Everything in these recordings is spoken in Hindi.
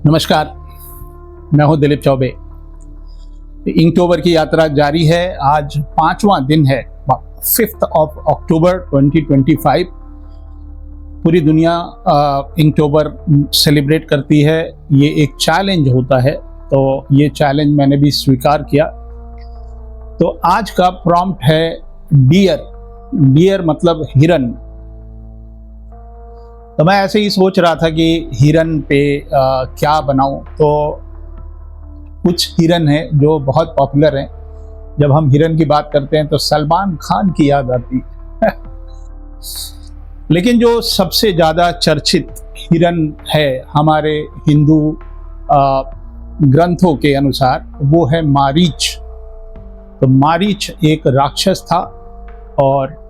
नमस्कार, मैं हूं दिलीप चौबे। इनटोबर की यात्रा जारी है। आज 5वां दिन है, 5th ऑफ अक्टूबर 2025। पूरी दुनिया इनटोबर सेलिब्रेट करती है। ये एक चैलेंज होता है, तो ये चैलेंज मैंने भी स्वीकार किया। तो आज का प्रॉम्प्ट है डियर। डियर मतलब हिरन। तो मैं ऐसे ही सोच रहा था कि हिरन पे क्या बनाऊं। तो कुछ हिरन हैं जो बहुत पॉपुलर हैं। जब हम हिरन की बात करते हैं तो सलमान खान की याद आती है। लेकिन जो सबसे ज़्यादा चर्चित हिरन है हमारे हिंदू ग्रंथों के अनुसार, वो है मारीच। तो मारीच एक राक्षस था और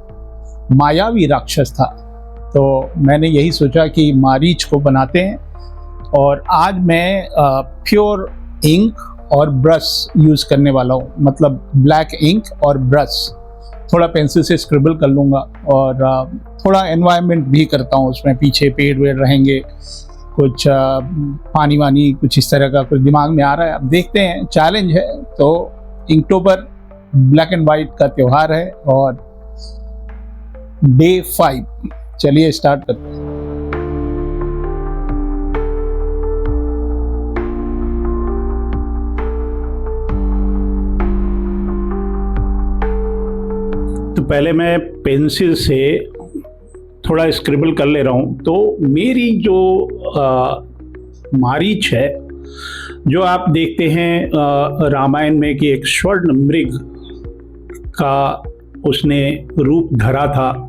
मायावी राक्षस था। तो मैंने यही सोचा कि मारीच को बनाते हैं। और आज मैं प्योर इंक और ब्रश यूज़ करने वाला हूँ, मतलब ब्लैक इंक और ब्रश। थोड़ा पेंसिल से स्क्रिबल कर लूँगा और थोड़ा एनवायरनमेंट भी करता हूँ उसमें। पीछे पेड़ वेड़ रहेंगे, कुछ पानी वानी, कुछ इस तरह का कुछ दिमाग में आ रहा है। अब देखते हैं, चैलेंज है। तो इनटोबर ब्लैक एंड वाइट का त्यौहार है और डे 5। चलिए स्टार्ट करते हैं। तो पहले मैं पेंसिल से थोड़ा स्क्रिबल कर ले रहा हूँ। तो मेरी जो मारीच है, जो आप देखते हैं रामायण में कि एक स्वर्ण मृग का उसने रूप धरा था,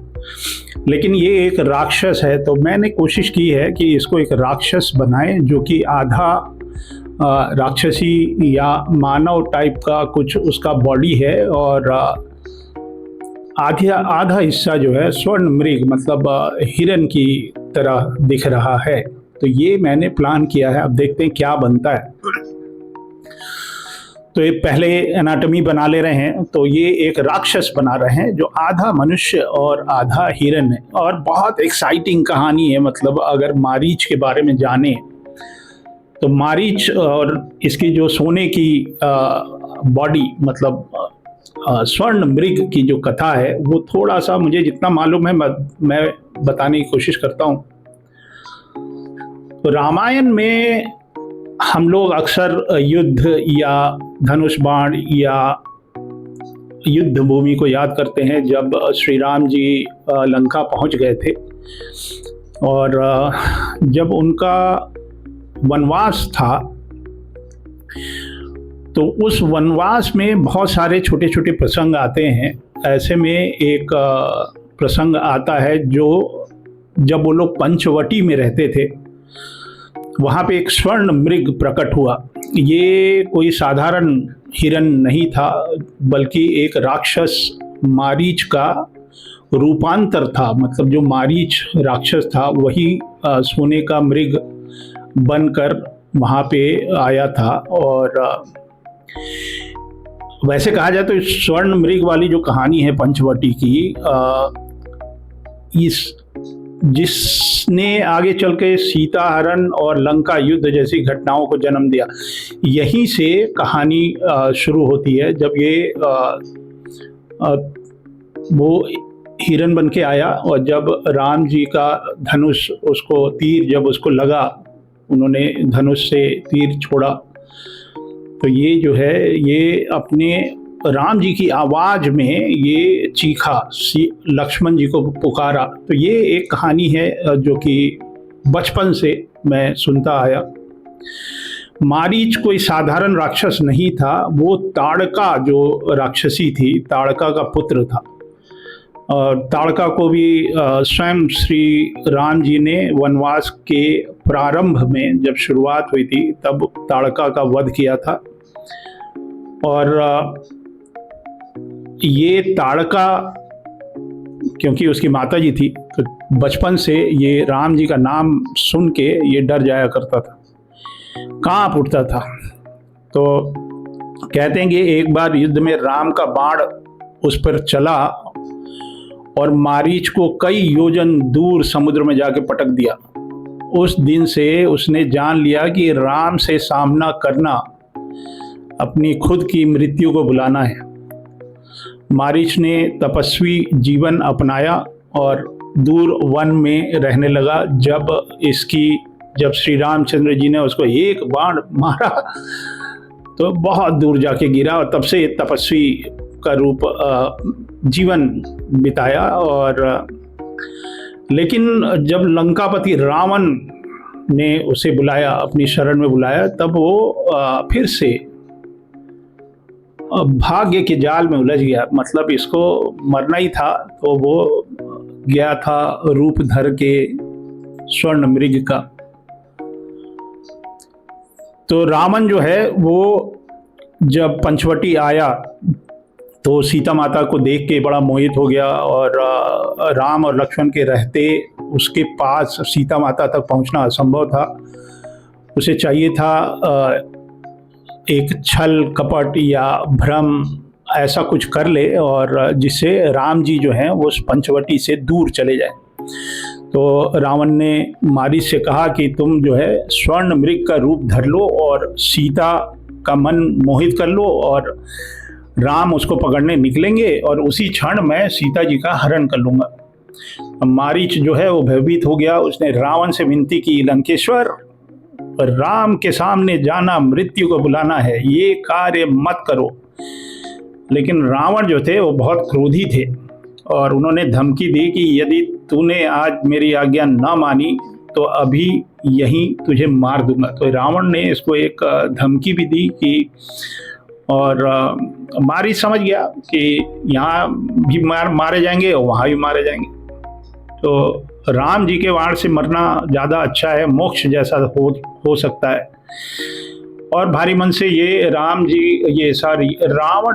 लेकिन ये एक राक्षस है। तो मैंने कोशिश की है कि इसको एक राक्षस बनाएं जो कि आधा राक्षसी या मानव टाइप का कुछ उसका बॉडी है और आधा हिस्सा जो है स्वर्ण मृग मतलब हिरन की तरह दिख रहा है। तो ये मैंने प्लान किया है। अब देखते हैं क्या बनता है। तो ये पहले एनाटॉमी बना ले रहे हैं। तो ये एक राक्षस बना रहे हैं जो आधा मनुष्य और आधा हिरन है। और बहुत एक्साइटिंग कहानी है। मतलब अगर मारीच के बारे में जाने तो मारीच और इसकी जो सोने की बॉडी मतलब स्वर्ण मृग की जो कथा है, वो थोड़ा सा मुझे जितना मालूम है मैं बताने की कोशिश करता हूँ। तो रामायण में हम लोग अक्सर युद्ध या धनुष बाण या युद्ध भूमि को याद करते हैं, जब श्री राम जी लंका पहुंच गए थे और जब उनका वनवास था। तो उस वनवास में बहुत सारे छोटे छोटे प्रसंग आते हैं। ऐसे में एक प्रसंग आता है जो जब वो लोग पंचवटी में रहते थे, वहाँ पे एक स्वर्ण मृग प्रकट हुआ। ये कोई साधारण हिरन नहीं था, बल्कि एक राक्षस मारीच का रूपांतर था। मतलब जो मारीच राक्षस था वही सोने का मृग बनकर वहाँ पे आया था। और वैसे कहा जाए तो इस स्वर्ण मृग वाली जो कहानी है पंचवटी की, जिसने आगे चल के सीता हरण और लंका युद्ध जैसी घटनाओं को जन्म दिया, यहीं से कहानी शुरू होती है। जब ये वो हिरन बन के आया और जब राम जी का धनुष उसको तीर जब उसको लगा, उन्होंने धनुष से तीर छोड़ा, तो ये जो है ये अपने राम जी की आवाज़ में ये चीखा, लक्ष्मण जी को पुकारा। तो ये एक कहानी है जो कि बचपन से मैं सुनता आया। मारीच कोई साधारण राक्षस नहीं था, वो ताड़का जो राक्षसी थी, ताड़का का पुत्र था। और ताड़का को भी स्वयं श्री राम जी ने वनवास के प्रारंभ में जब शुरुआत हुई थी तब ताड़का का वध किया था। और ये ताड़का क्योंकि उसकी माता जी थी, तो बचपन से ये राम जी का नाम सुन के ये डर जाया करता था, कांप उठता था। तो कहते हैं कि एक बार युद्ध में राम का बाण उस पर चला और मारीच को कई योजन दूर समुद्र में जाके पटक दिया। उस दिन से उसने जान लिया कि राम से सामना करना अपनी खुद की मृत्यु को बुलाना है। मारीच ने तपस्वी जीवन अपनाया और दूर वन में रहने लगा। जब श्री रामचंद्र जी ने उसको एक बाण मारा तो बहुत दूर जाके गिरा और तब से तपस्वी का रूप जीवन बिताया। और लेकिन जब लंकापति रावण ने उसे बुलाया, अपनी शरण में बुलाया, तब वो फिर से भाग्य के जाल में उलझ गया। मतलब इसको मरना ही था तो वो गया था रूप धर के स्वर्ण मृग का। तो रावण जो है वो जब पंचवटी आया तो सीता माता को देख के बड़ा मोहित हो गया और राम और लक्ष्मण के रहते उसके पास सीता माता तक पहुंचना असंभव था। उसे चाहिए था एक छल कपट या भ्रम ऐसा कुछ कर ले और जिससे राम जी जो हैं वो उस पंचवटी से दूर चले जाए। तो रावण ने मारीच से कहा कि तुम जो है स्वर्ण मृग का रूप धर लो और सीता का मन मोहित कर लो और राम उसको पकड़ने निकलेंगे और उसी क्षण मैं सीता जी का हरण कर लूंगा। मारीच जो है वो भयभीत हो गया। उसने रावण से विनती की, लंकेश्वर, राम के सामने जाना मृत्यु को बुलाना है, ये कार्य मत करो। लेकिन रावण जो थे वो बहुत क्रोधी थे और उन्होंने धमकी दी कि यदि तूने आज मेरी आज्ञा न मानी तो अभी यहीं तुझे मार दूंगा। तो रावण ने इसको एक धमकी भी दी कि, और मारीच समझ गया कि यहाँ भी मारे जाएंगे और वहाँ भी मारे जाएंगे। तो राम जी के वाण से मरना ज़्यादा अच्छा है, मोक्ष जैसा हो सकता है। और भारी मन से ये रावण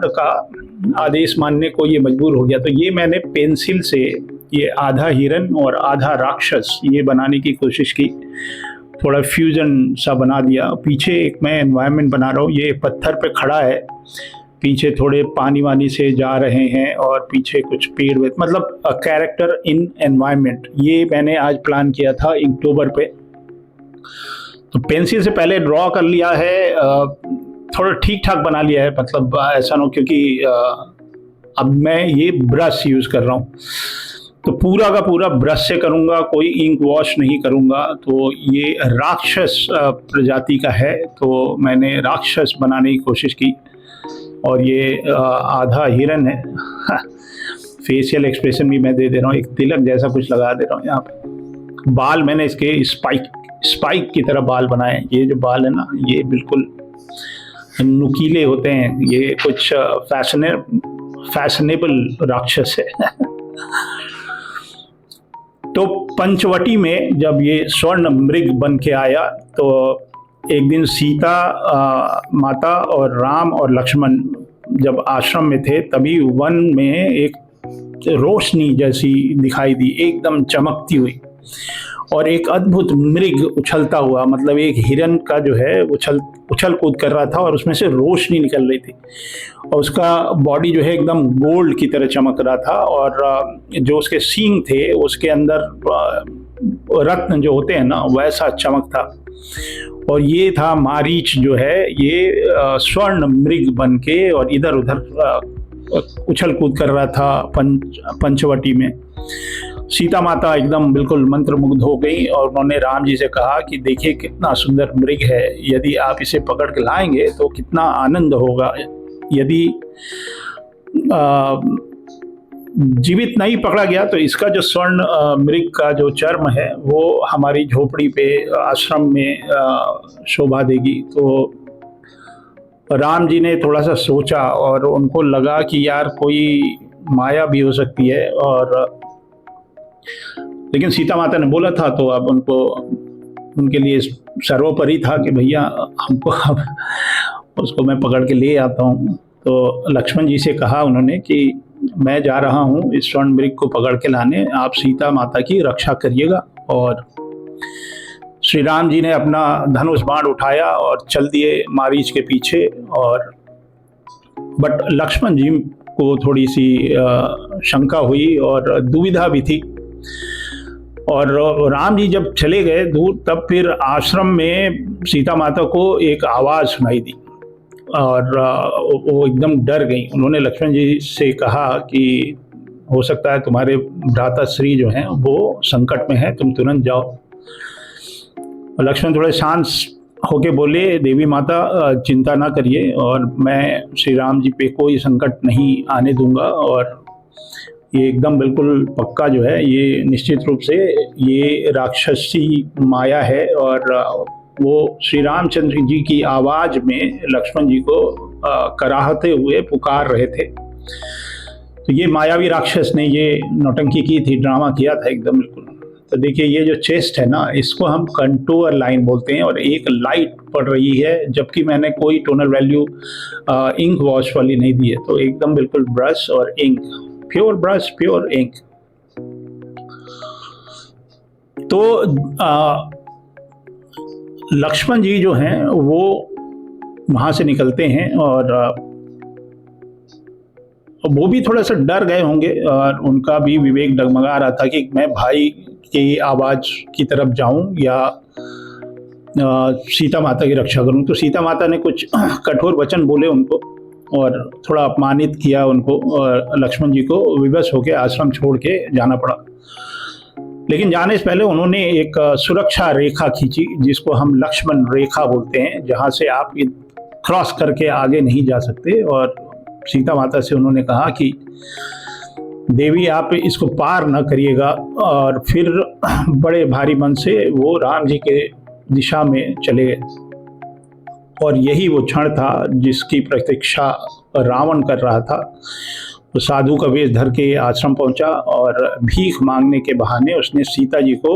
का आदेश मानने को ये मजबूर हो गया। तो ये मैंने पेंसिल से ये आधा हिरन और आधा राक्षस ये बनाने की कोशिश की, थोड़ा फ्यूजन सा बना दिया। पीछे एक मैं एनवायरनमेंट बना रहा हूँ, ये पत्थर पे खड़ा है, पीछे थोड़े पानी वानी से जा रहे हैं और पीछे कुछ पेड़, मतलब कैरेक्टर इन एनवायरनमेंट। ये मैंने आज प्लान किया था अक्टूबर पे। तो पेंसिल से पहले ड्रॉ कर लिया है, थोड़ा ठीक ठाक बना लिया है, मतलब ऐसा ना, क्योंकि अब मैं ये ब्रश यूज़ कर रहा हूँ तो पूरा का पूरा ब्रश से करूँगा, कोई इंक वॉश नहीं करूँगा। तो ये राक्षस प्रजाति का है तो मैंने राक्षस बनाने की कोशिश की। और ये आधा हिरन है। फेशियल एक्सप्रेशन भी मैं दे दे रहा हूँ, एक तिलक जैसा कुछ लगा दे रहा हूँ यहाँ पे। बाल मैंने इसके स्पाइक की तरह बाल बनाए। ये जो बाल है ना, ये बिल्कुल नुकीले होते हैं, ये कुछ फैशनेबल राक्षस है। तो पंचवटी में जब ये स्वर्ण मृग बन के आया तो एक दिन सीता माता और राम और लक्ष्मण जब आश्रम में थे तभी वन में एक रोशनी जैसी दिखाई दी, एकदम चमकती हुई, और एक अद्भुत मृग उछलता हुआ, मतलब एक हिरन का जो है उछल कूद कर रहा था और उसमें से रोशनी निकल रही थी और उसका बॉडी जो है एकदम गोल्ड की तरह चमक रहा था। और जो उसके सींग थे उसके अंदर रत्न जो होते हैं ना, वैसा चमक था। और ये था मारीच जो है, ये स्वर्ण मृग बन के और इधर उधर उछल कूद कर रहा था पंचवटी में। सीता माता एकदम बिल्कुल मंत्रमुग्ध हो गई और उन्होंने राम जी से कहा कि देखिए कितना सुंदर मृग है, यदि आप इसे पकड़ के लाएंगे तो कितना आनंद होगा। यदि जीवित नहीं पकड़ा गया तो इसका जो स्वर्ण मृग का जो चर्म है वो हमारी झोपड़ी पे आश्रम में शोभा देगी। तो राम जी ने थोड़ा सा सोचा और उनको लगा कि यार कोई माया भी हो सकती है, और लेकिन सीता माता ने बोला था तो अब उनके लिए सर्वोपरि था कि भैया हमको उसको मैं पकड़ के ले आता हूँ। तो लक्ष्मण जी से कहा उन्होंने कि मैं जा रहा हूँ इस स्वर्ण मृग को पकड़ के लाने, आप सीता माता की रक्षा करिएगा। और श्री राम जी ने अपना धनुष बाण उठाया और चल दिए मारीच के पीछे। और बट लक्ष्मण जी को थोड़ी सी शंका हुई और दुविधा भी थी। और राम जी जब चले गए दूर, तब फिर आश्रम में सीता माता को एक आवाज़ सुनाई दी और वो एकदम डर गई। उन्होंने लक्ष्मण जी से कहा कि हो सकता है तुम्हारे भ्राता श्री जो हैं वो संकट में है, तुम तुरंत जाओ। और लक्ष्मण थोड़े शांत होके बोले, देवी माता चिंता ना करिए और मैं श्री राम जी पे कोई संकट नहीं आने दूंगा, और ये एकदम बिल्कुल पक्का जो है, ये निश्चित रूप से ये राक्षसी माया है। और वो श्री रामचंद्र जी की आवाज़ में लक्ष्मण जी को कराहते हुए पुकार रहे थे। तो ये मायावी राक्षस ने ये नौटंकी की थी, ड्रामा किया था एकदम बिल्कुल। तो देखिए ये जो चेस्ट है ना, इसको हम कंटूर लाइन बोलते हैं, और एक लाइट पड़ रही है, जबकि मैंने कोई टोनल वैल्यू इंक वॉश वाली नहीं दी है। तो एकदम बिल्कुल ब्रश और ink, pure brush pure ink. तो लक्ष्मण जी जो हैं वो वहाँ से निकलते हैं, और वो भी थोड़ा सा डर गए होंगे, और उनका भी विवेक डगमगा रहा था कि मैं भाई की आवाज़ की तरफ जाऊं या सीता माता की रक्षा करूं। तो सीता माता ने कुछ कठोर वचन बोले उनको और थोड़ा अपमानित किया उनको, और लक्ष्मण जी को विवश होकर आश्रम छोड़ के जाना पड़ा। लेकिन जाने से पहले उन्होंने एक सुरक्षा रेखा खींची, जिसको हम लक्ष्मण रेखा बोलते हैं, जहाँ से आप क्रॉस करके आगे नहीं जा सकते। और सीता माता से उन्होंने कहा कि देवी आप इसको पार न करिएगा, और फिर बड़े भारी मन से वो राम जी के दिशा में चले गए। और यही वो क्षण था जिसकी प्रतीक्षा रावण कर रहा था। तो साधु का वेश धर के आश्रम पहुंचा, और भीख मांगने के बहाने उसने सीता जी को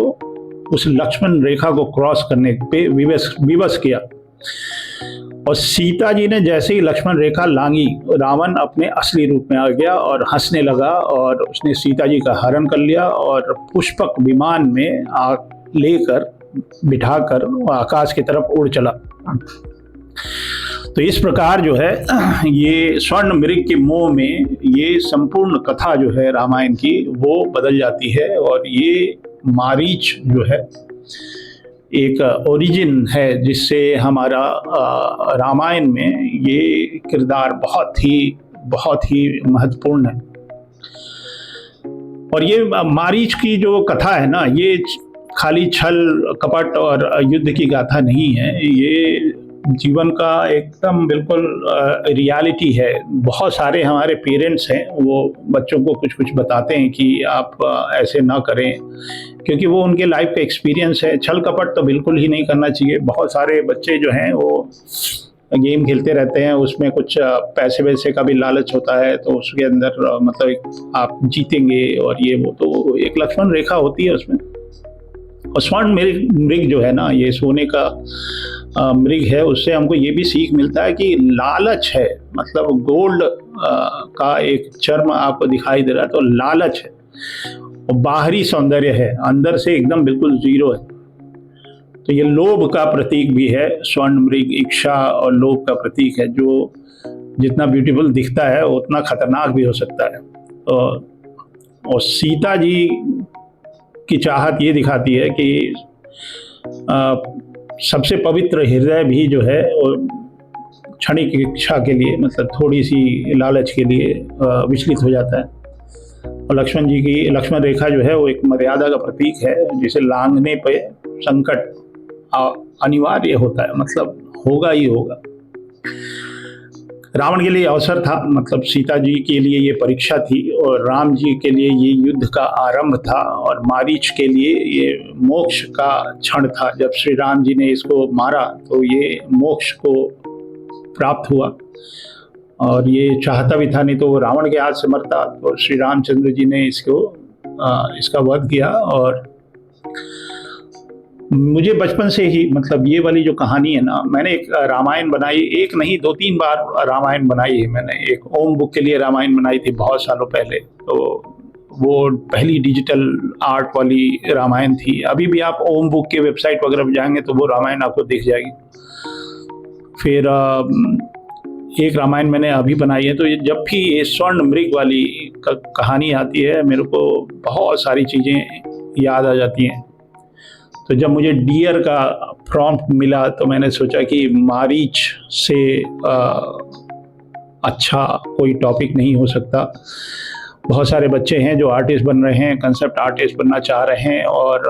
उस लक्ष्मण रेखा को क्रॉस करने पे विवश किया। और सीता जी ने जैसे ही लक्ष्मण रेखा लांगी, रावण अपने असली रूप में आ गया और हंसने लगा, और उसने सीता जी का हरण कर लिया और पुष्पक विमान में लेकर बिठाकर आकाश की तरफ उड़ चला। तो इस प्रकार जो है ये स्वर्ण मृग के मोह में ये संपूर्ण कथा जो है रामायण की वो बदल जाती है। और ये मारीच जो है एक ओरिजिन है, जिससे हमारा रामायण में ये किरदार बहुत ही महत्वपूर्ण है। और ये मारीच की जो कथा है ना, ये खाली छल कपट और युद्ध की गाथा नहीं है, ये जीवन का एकदम बिल्कुल रियलिटी है। बहुत सारे हमारे पेरेंट्स हैं, वो बच्चों को कुछ कुछ बताते हैं कि आप ऐसे ना करें, क्योंकि वो उनके लाइफ का एक्सपीरियंस है। छल कपट तो बिल्कुल ही नहीं करना चाहिए। बहुत सारे बच्चे जो हैं वो गेम खेलते रहते हैं, उसमें कुछ पैसे वैसे का भी लालच होता है, तो उसके अंदर मतलब आप जीतेंगे और ये वो, तो एक लक्ष्मण रेखा होती है उसमें। और स्वर्ण मृग जो है ना, ये सोने का मृग है, उससे हमको ये भी सीख मिलता है कि लालच है, मतलब गोल्ड का एक चर्म आपको दिखाई दे रहा है तो लालच है, और बाहरी सौंदर्य है, अंदर से एकदम बिल्कुल जीरो है। तो ये लोभ का प्रतीक भी है। स्वर्ण मृग इच्छा और लोभ का प्रतीक है, जो जितना ब्यूटीफुल दिखता है उतना खतरनाक भी हो सकता है। और सीता जी की चाहत ये दिखाती है कि सबसे पवित्र हृदय भी जो है वो क्षणिक इच्छा के लिए, मतलब थोड़ी सी लालच के लिए विचलित हो जाता है। और लक्ष्मण जी की लक्ष्मण रेखा जो है वो एक मर्यादा का प्रतीक है, जिसे लांघने पे संकट अनिवार्य होता है, मतलब होगा ही होगा। रावण के लिए अवसर था, मतलब सीता जी के लिए ये परीक्षा थी, और राम जी के लिए ये युद्ध का आरंभ था, और मारीच के लिए ये मोक्ष का क्षण था। जब श्री राम जी ने इसको मारा तो ये मोक्ष को प्राप्त हुआ, और ये चाहता भी था, नहीं तो वो रावण के हाथ से मरता। तो श्री रामचंद्र जी ने इसका वध किया। और मुझे बचपन से ही, मतलब ये वाली जो कहानी है ना, मैंने एक रामायण बनाई, एक नहीं 2-3 बार रामायण बनाई है मैंने। एक ओम बुक के लिए रामायण बनाई थी बहुत सालों पहले, तो वो पहली डिजिटल आर्ट वाली रामायण थी। अभी भी आप ओम बुक के वेबसाइट वगैरह पर जाएंगे तो वो रामायण आपको दिख जाएगी। फिर एक रामायण मैंने अभी बनाई है। तो जब भी ये स्वर्ण मृग वाली कहानी आती है, मेरे को बहुत सारी चीज़ें याद आ जाती हैं। तो जब मुझे डियर का प्रॉम्प्ट मिला तो मैंने सोचा कि मारीच से अच्छा कोई टॉपिक नहीं हो सकता। बहुत सारे बच्चे हैं जो आर्टिस्ट बन रहे हैं, कंसेप्ट आर्टिस्ट बनना चाह रहे हैं, और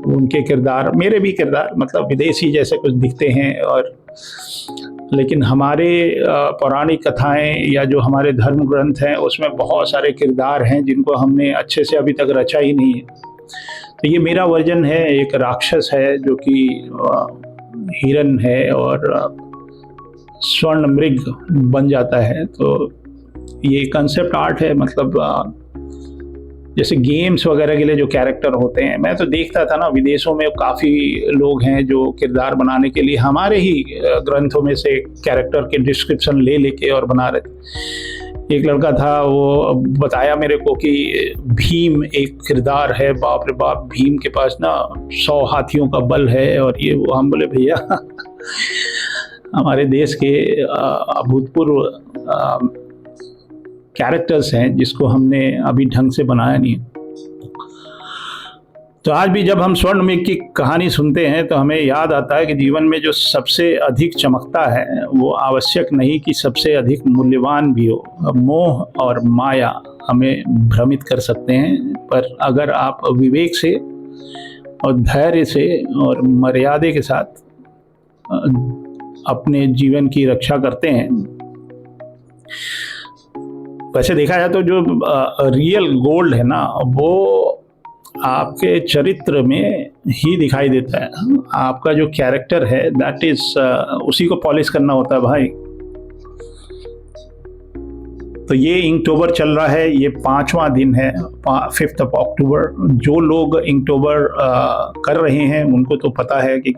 उनके किरदार, मेरे भी किरदार मतलब विदेशी जैसे कुछ दिखते हैं, और लेकिन हमारे पौराणिक कथाएं या जो हमारे धर्म ग्रंथ हैं उसमें बहुत सारे किरदार हैं जिनको हमने अच्छे से अभी तक रचा ही नहीं है। तो ये मेरा वर्जन है, एक राक्षस है जो कि हिरन है और स्वर्ण मृग बन जाता है। तो ये कंसेप्ट आर्ट है, मतलब जैसे गेम्स वगैरह के लिए जो कैरेक्टर होते हैं, मैं तो देखता था ना विदेशों में काफ़ी लोग हैं जो किरदार बनाने के लिए हमारे ही ग्रंथों में से कैरेक्टर के डिस्क्रिप्शन ले लेके और बना रहे थे। एक लड़का था, वो बताया मेरे को कि भीम एक किरदार है, बाप रे बाप, भीम के पास ना 100 हाथियों का बल है, और ये वो। हम बोले भैया हमारे देश के अभूतपूर्व कैरेक्टर्स हैं जिसको हमने अभी ढंग से बनाया नहीं। तो आज भी जब हम स्वर्ण मृग की कहानी सुनते हैं तो हमें याद आता है कि जीवन में जो सबसे अधिक चमकता है वो आवश्यक नहीं कि सबसे अधिक मूल्यवान भी हो। मोह और माया हमें भ्रमित कर सकते हैं, पर अगर आप विवेक से और धैर्य से और मर्यादा के साथ अपने जीवन की रक्षा करते हैं। वैसे देखा जाए तो जो रियल गोल्ड है ना, वो आपके चरित्र में ही दिखाई देता है। आपका जो कैरेक्टर है दैट इज उसी को पॉलिश करना होता है भाई। तो ये इnktober चल रहा है, ये 5वां दिन है, 5th of October। जो लोग inktober कर रहे हैं उनको तो पता है कि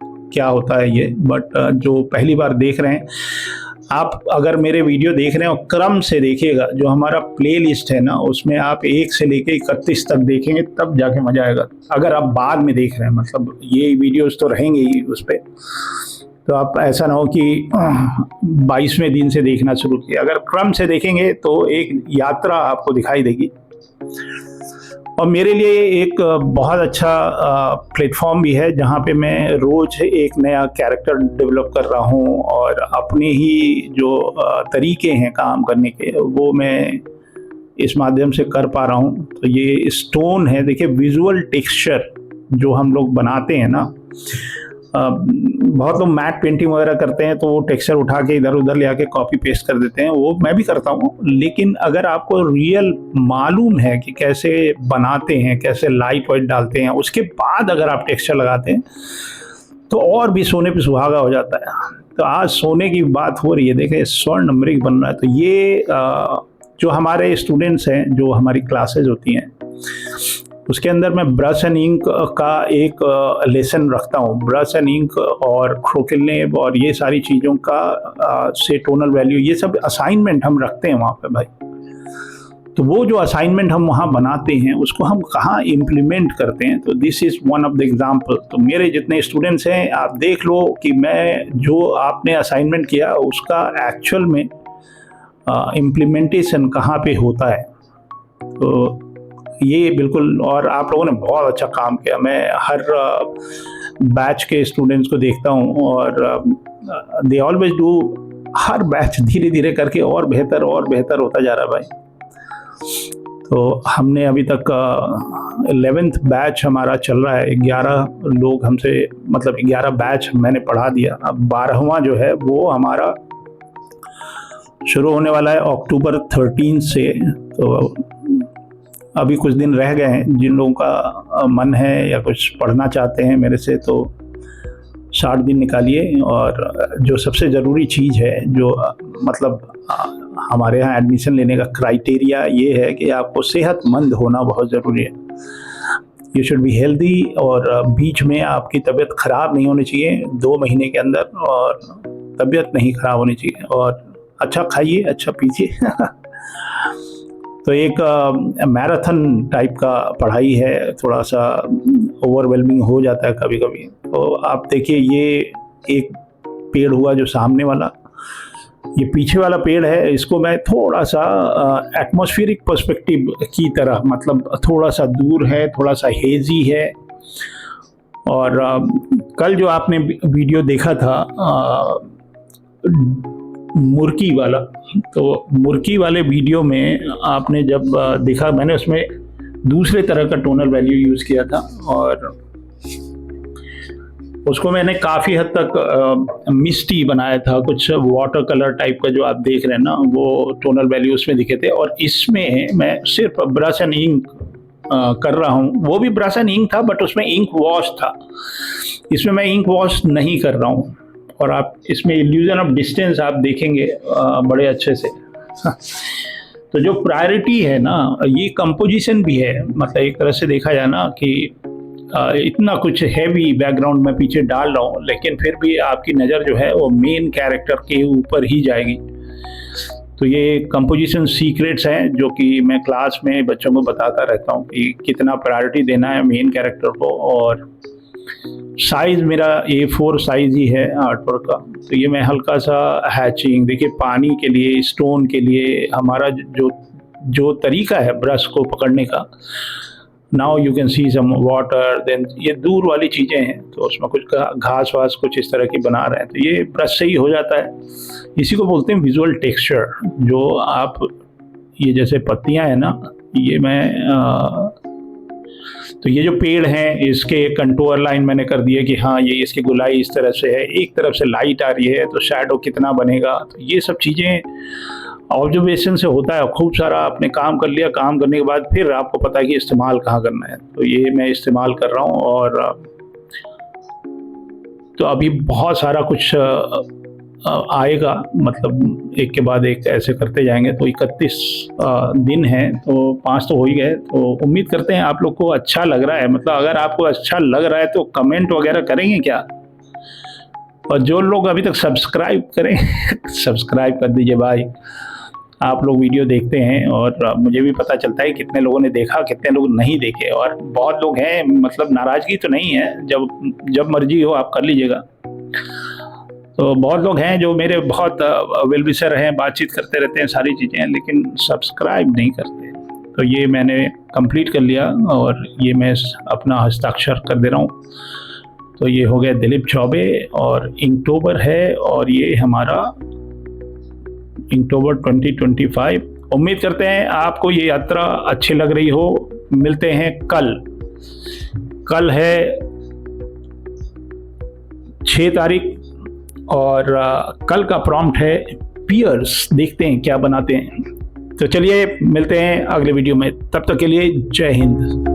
क्या होता है ये, बट जो पहली बार देख रहे हैं, आप अगर मेरे वीडियो देख रहे हैं और क्रम से देखिएगा, जो हमारा प्लेलिस्ट है ना उसमें आप 1 से लेके 31 तक देखेंगे तब जाके मजा आएगा। अगर आप बाद में देख रहे हैं, मतलब ये वीडियोस तो रहेंगे ही उस पर, तो आप ऐसा ना हो कि 22वें दिन से देखना शुरू किया। अगर क्रम से देखेंगे तो एक यात्रा आपको दिखाई देगी। और मेरे लिए एक बहुत अच्छा प्लेटफॉर्म भी है जहाँ पे मैं रोज़ एक नया कैरेक्टर डेवलप कर रहा हूँ, और अपने ही जो तरीके हैं काम करने के वो मैं इस माध्यम से कर पा रहा हूँ। तो ये स्टोन है, देखिए विजुअल टेक्सचर जो हम लोग बनाते हैं ना, बहुत लोग मैट पेंटिंग वगैरह करते हैं तो वो टेक्सचर उठा के इधर उधर ले आके कॉपी पेस्ट कर देते हैं, वो मैं भी करता हूँ। लेकिन अगर आपको रियल मालूम है कि कैसे बनाते हैं, कैसे लाइट वाइट डालते हैं, उसके बाद अगर आप टेक्सचर लगाते हैं तो और भी सोने पे सुहागा हो जाता है। तो आज सोने की बात हो रही है, देखें स्वर्ण मृग बन रहा है। तो ये जो हमारे स्टूडेंट्स हैं, जो हमारी क्लासेज होती हैं, उसके अंदर मैं ब्रश एंड इंक का एक लेसन रखता हूँ। ब्रश एंड इंक और क्रोकिल और ये सारी चीज़ों का से टोनल वैल्यू, ये सब असाइनमेंट हम रखते हैं वहाँ पे भाई। तो वो जो असाइनमेंट हम वहाँ बनाते हैं उसको हम कहाँ इम्प्लीमेंट करते हैं, तो this is one of the example. तो मेरे जितने स्टूडेंट्स हैं, आप देख लो कि मैं जो आपने असाइनमेंट किया उसका एक्चुअल में इम्प्लीमेंटेशन कहाँ पे होता है। तो ये बिल्कुल, और आप लोगों ने बहुत अच्छा काम किया। मैं हर बैच के स्टूडेंट्स को देखता हूँ और they always do, her batch धीरे धीरे करके और बेहतर होता जा रहा है भाई। तो हमने अभी तक 11th बैच हमारा चल रहा है। 11 लोग हमसे, मतलब 11 बैच मैंने पढ़ा दिया। अब 12वां जो है वो हमारा शुरू होने वाला है अक्टूबर 13 से। तो अभी कुछ दिन रह गए हैं। जिन लोगों का मन है या कुछ पढ़ना चाहते हैं मेरे से, तो 60 दिन निकालिए। और जो सबसे ज़रूरी चीज़ है, जो मतलब हमारे यहाँ एडमिशन लेने का क्राइटेरिया ये है कि आपको सेहतमंद होना बहुत ज़रूरी है। यू शुड बी हेल्दी, और बीच में आपकी तबीयत ख़राब नहीं होनी चाहिए 2 महीने के अंदर, और तबीयत नहीं ख़राब होनी चाहिए, और अच्छा खाइए, अच्छा पीजिए। तो एक मैराथन टाइप का पढ़ाई है, थोड़ा सा ओवरवेलमिंग हो जाता है कभी कभी। तो आप देखिए, ये एक पेड़ हुआ जो सामने वाला, ये पीछे वाला पेड़ है, इसको मैं थोड़ा सा एटमॉस्फेरिक पर्सपेक्टिव की तरह, मतलब थोड़ा सा दूर है, थोड़ा सा हेजी है। और कल जो आपने वीडियो देखा था मुर्की वाला, तो मुर्की वाले वीडियो में आपने जब देखा, मैंने उसमें दूसरे तरह का टोनल वैल्यू यूज़ किया था और उसको मैंने काफ़ी हद तक मिस्टी बनाया था, कुछ वाटर कलर टाइप का जो आप देख रहे हैं ना, वो टोनल वैल्यू उसमें दिखे थे। और इसमें मैं सिर्फ ब्रश एंड इंक कर रहा हूँ, वो भी ब्रश एंड इंक था बट उसमें इंक वॉश था, इसमें मैं इंक वॉश नहीं कर रहा हूँ। और आप इसमें इल्यूजन ऑफ डिस्टेंस आप देखेंगे बड़े अच्छे से। तो जो प्रायोरिटी है ना, ये कंपोजिशन भी है, मतलब एक तरह से देखा जाए ना कि इतना कुछ हैवी बैकग्राउंड में पीछे डाल रहा हूँ, लेकिन फिर भी आपकी नज़र जो है वो मेन कैरेक्टर के ऊपर ही जाएगी। तो ये कंपोजिशन सीक्रेट्स हैं जो कि मैं क्लास में बच्चों को बताता रहता हूँ कि कितना प्रायोरिटी देना है मेन कैरेक्टर को। और साइज़ मेरा A4 साइज़ ही है आर्टवर्क का। तो ये मैं हल्का सा हैचिंग, देखिए पानी के लिए, स्टोन के लिए हमारा जो तरीका है ब्रश को पकड़ने का, now you can see some water, then ये दूर वाली चीज़ें हैं तो उसमें कुछ घास वास कुछ इस तरह की बना रहे हैं, तो ये ब्रश से ही हो जाता है। इसी को बोलते हैं विजुअल टेक्सचर। जो आप ये जैसे पत्तियां हैं ना, ये मैं तो ये जो पेड़ हैं इसके कंटूर लाइन मैंने कर दिया कि हाँ ये इसकी गुलाई इस तरह से है, एक तरफ से लाइट आ रही है तो शैडो कितना बनेगा। तो ये सब चीज़ें ऑब्जर्वेशन से होता है। खूब सारा आपने काम कर लिया, काम करने के बाद फिर आपको पता है कि इस्तेमाल कहाँ करना है, तो ये मैं इस्तेमाल कर रहा हूँ। और तो अभी बहुत सारा कुछ आएगा, मतलब एक के बाद एक ऐसे करते जाएंगे। तो 31 दिन हैं, तो 5 तो हो ही गए। तो उम्मीद करते हैं आप लोग को अच्छा लग रहा है। मतलब अगर आपको अच्छा लग रहा है तो कमेंट वगैरह करेंगे क्या? और जो लोग अभी तक सब्सक्राइब करें सब्सक्राइब कर दीजिए भाई। आप लोग वीडियो देखते हैं और मुझे भी पता चलता है कितने लोगों ने देखा, कितने लोग नहीं देखे। और बहुत लोग हैं, मतलब नाराज़गी तो नहीं है, जब मर्जी हो आप कर लीजिएगा। तो बहुत लोग हैं जो मेरे बहुत वेल विशर हैं, बातचीत करते रहते हैं सारी चीज़ें, लेकिन सब्सक्राइब नहीं करते। तो ये मैंने कंप्लीट कर लिया और ये मैं अपना हस्ताक्षर कर दे रहा हूँ। तो ये हो गया दिलीप चौबे और इंकटोबर है, और ये हमारा इंकटोबर 2025। उम्मीद करते हैं आपको ये यात्रा अच्छी लग रही हो। मिलते हैं कल है 6 तारीख और कल का प्रॉम्प्ट है पियर्स। देखते हैं क्या बनाते हैं। तो चलिए मिलते हैं अगले वीडियो में, तब तक के लिए जय हिंद।